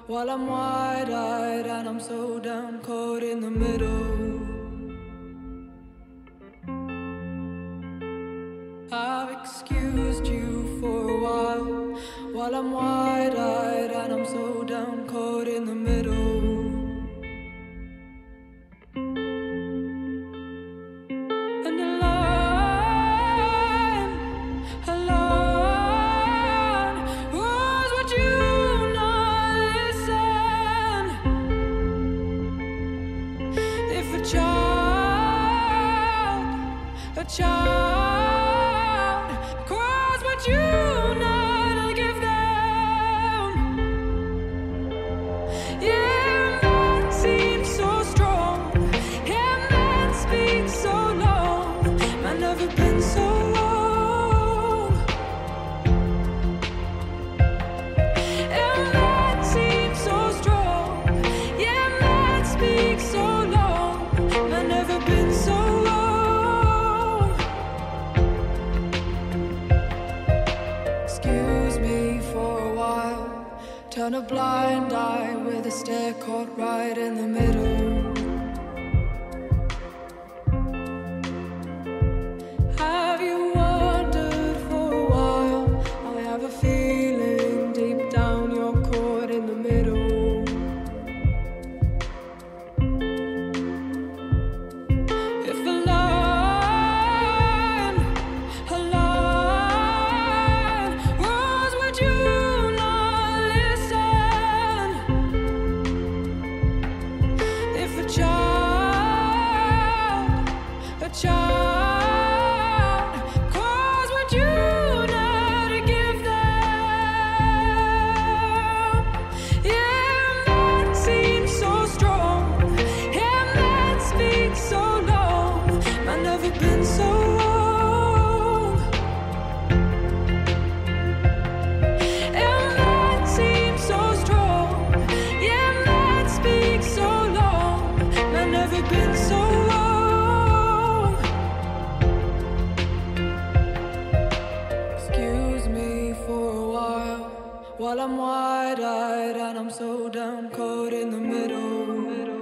while I'm wide-eyed and I'm so down caught in the middle. I've excused you for a while I'm wide-eyed and I'm so down caught in the middle. And alone, was would you not listen? If a child cries, would you not give them? Yeah, man seems so strong. Yeah, man speaks so long. Man never been so wrong. Yeah, man seems so strong. Yeah, man speaks so long. Man never been so wrong. Excuse me for a while. Turn a blind eye with a stare caught right in the middle. Have you wondered for a while? I have a feeling deep down you're caught in the middle. If a line rose, would you not listen? If a child cries, would you not give them? Yeah, man seems so strong. Yeah, man speaks so long. Man never been so wrong. Yeah, man seems so strong. Yeah, man speaks so long. Man never been so wrong. Excuse me for a while I'm wide-eyed and I'm so down caught in the middle.